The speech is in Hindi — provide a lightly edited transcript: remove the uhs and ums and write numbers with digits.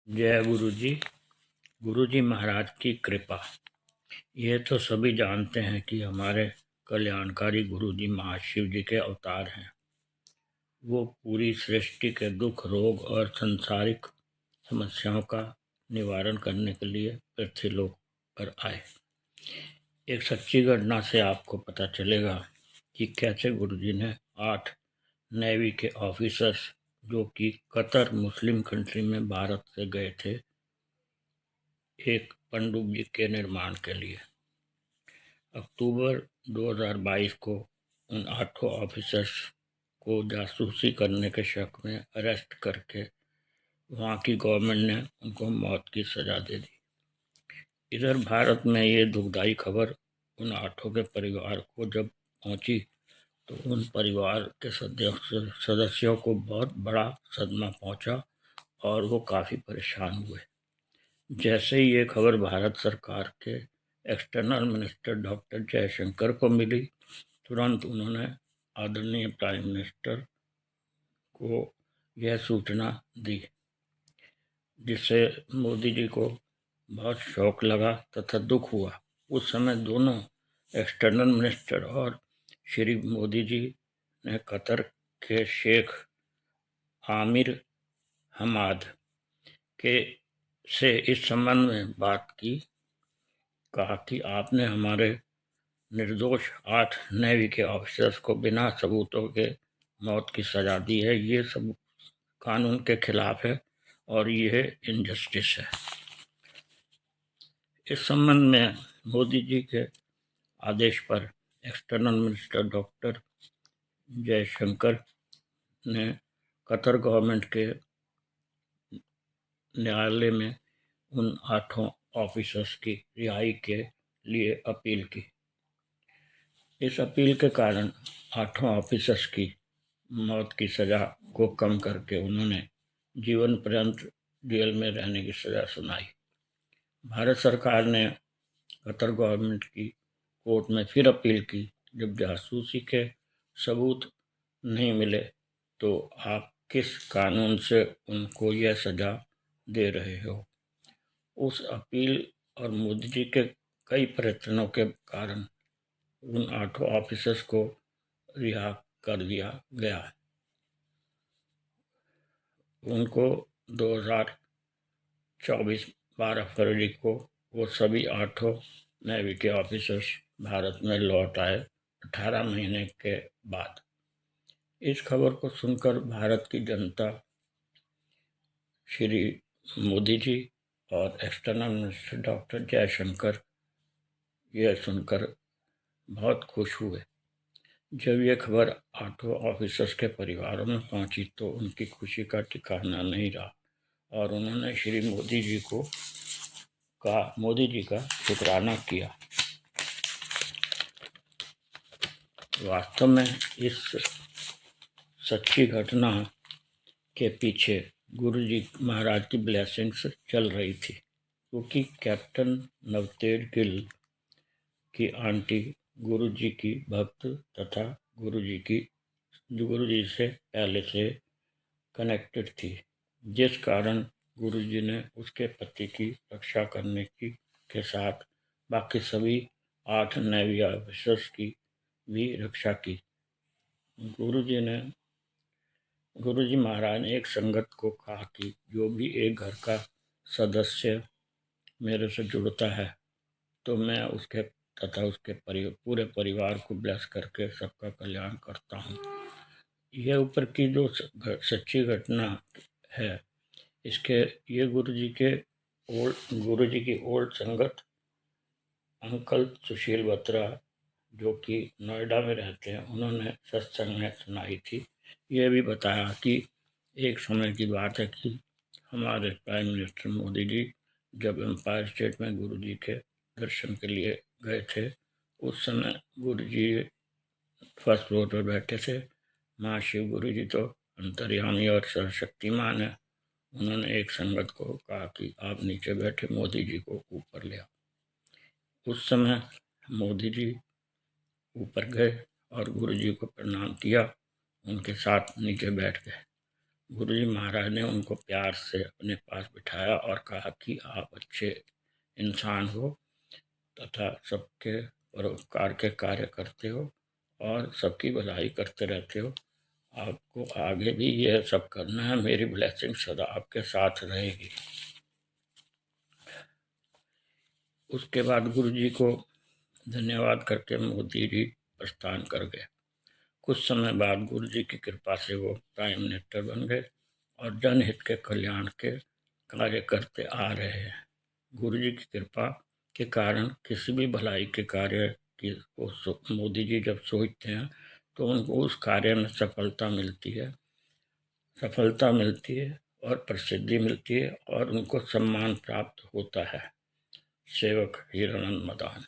जय गुरु जी। गुरु जी महाराज की कृपा। ये तो सभी जानते हैं कि हमारे कल्याणकारी गुरु जी महाशिव जी के अवतार हैं। वो पूरी सृष्टि के दुख, रोग और सांसारिक समस्याओं का निवारण करने के लिए पृथ्वी लोक पर आए। एक सच्ची घटना से आपको पता चलेगा कि कैसे गुरु जी ने 8 नेवी के ऑफिसर्स जो कि कतर मुस्लिम कंट्री में भारत से गए थे एक पनडुब्बी के निर्माण के लिए। अक्टूबर 2022 को उन 8 ऑफिसर्स को जासूसी करने के शक में अरेस्ट करके वहाँ की गवर्नमेंट ने उनको मौत की सजा दे दी। इधर भारत में ये दुखदाई खबर उन 8 के परिवार को जब पहुंची तो उन परिवार के सदस्यों को बहुत बड़ा सदमा पहुंचा और वो काफ़ी परेशान हुए। जैसे ही ये खबर भारत सरकार के एक्सटर्नल मिनिस्टर डॉक्टर जयशंकर को मिली, तुरंत उन्होंने आदरणीय प्राइम मिनिस्टर को यह सूचना दी, जिससे मोदी जी को बहुत शौक लगा तथा दुख हुआ। उस समय दोनों एक्सटर्नल मिनिस्टर और श्री मोदी जी ने कतर के शेख आमिर हमाद के से इस संबंध में बात की। कहा कि आपने हमारे निर्दोष 8 नेवी के ऑफिसर्स को बिना सबूतों के मौत की सजा दी है। ये सब कानून के खिलाफ है और यह इनजस्टिस है। इस संबंध में मोदी जी के आदेश पर एक्सटर्नल मिनिस्टर डॉक्टर जयशंकर ने कतर गवर्नमेंट के न्यायालय में उन 8 ऑफिसर्स की रिहाई के लिए अपील की। इस अपील के कारण 8 ऑफिसर्स की मौत की सज़ा को कम करके उन्होंने जीवन पर्यंत जेल में रहने की सज़ा सुनाई। भारत सरकार ने कतर गवर्नमेंट की कोर्ट में फिर अपील की। जब जासूसी के सबूत नहीं मिले तो आप किस कानून से उनको यह सज़ा दे रहे हो। उस अपील और मोदी जी के कई प्रयत्नों के कारण उन 8 ऑफिसर्स को रिहा कर दिया गया। उनको 2024 12 फरवरी को वो सभी 8 नेवी के ऑफिसर्स भारत में लौट आए 18 महीने के बाद। इस खबर को सुनकर भारत की जनता श्री मोदी जी और एक्सटर्नल मिनिस्टर डॉक्टर जयशंकर यह सुनकर बहुत खुश हुए। जब यह खबर 8 ऑफिसर्स के परिवारों में पहुंची तो उनकी खुशी का ठिकाना नहीं रहा और उन्होंने श्री मोदी जी का शुक्राना किया। वास्तव में इस सच्ची घटना के पीछे गुरु जी महाराज की ब्लेसिंग्स चल रही थी, क्योंकि कैप्टन नवतेज गिल की आंटी गुरु जी की भक्त तथा गुरु जी से पहले से कनेक्टेड थी, जिस कारण गुरु जी ने उसके पति की रक्षा करने की के साथ बाकी सभी 8 नेवी ऑफिसर्स की भी रक्षा की। गुरु जी महाराज ने एक संगत को कहा कि जो भी एक घर का सदस्य मेरे से जुड़ता है तो मैं उसके तथा उसके पूरे परिवार को ब्लेस करके सबका कल्याण करता हूँ। यह ऊपर की जो सच्ची घटना है, इसके ये गुरु जी की ओल्ड संगत अंकल सुशील बत्रा जो कि नोएडा में रहते हैं, उन्होंने सत्संग में सुनाई थी। ये भी बताया कि एक समय की बात है कि हमारे प्राइम मिनिस्टर मोदी जी जब एम्पायर स्टेट में गुरु जी के दर्शन के लिए गए थे, उस समय गुरु जी फर्स्ट फ्लोर पर बैठे थे। महाशिव गुरु जी तो अंतर्यामी और सर्वशक्तिमान है। उन्होंने एक संगत को कहा कि आप नीचे बैठे, मोदी जी को ऊपर ले आओ। उस समय मोदी जी ऊपर गए और गुरु जी को प्रणाम किया, उनके साथ नीचे बैठ गए। गुरुजी महाराज ने उनको प्यार से अपने पास बिठाया और कहा कि आप अच्छे इंसान हो तथा सबके परोपकार के कार्य करते हो और सबकी भलाई करते रहते हो। आपको आगे भी यह सब करना है, मेरी ब्लेसिंग सदा आपके साथ रहेगी। उसके बाद गुरुजी को धन्यवाद करके मोदी जी प्रस्थान कर गए। कुछ समय बाद गुरुजी की कृपा से वो प्राइम मिनिस्टर बन गए और जनहित के कल्याण के कार्य करते आ रहे हैं। गुरुजी की कृपा के कारण किसी भी भलाई के कार्य की मोदी जी जब सोचते हैं तो उनको उस कार्य में सफलता मिलती है और प्रसिद्धि मिलती है और उनको सम्मान प्राप्त होता है। सेवक हीरानंद मदान।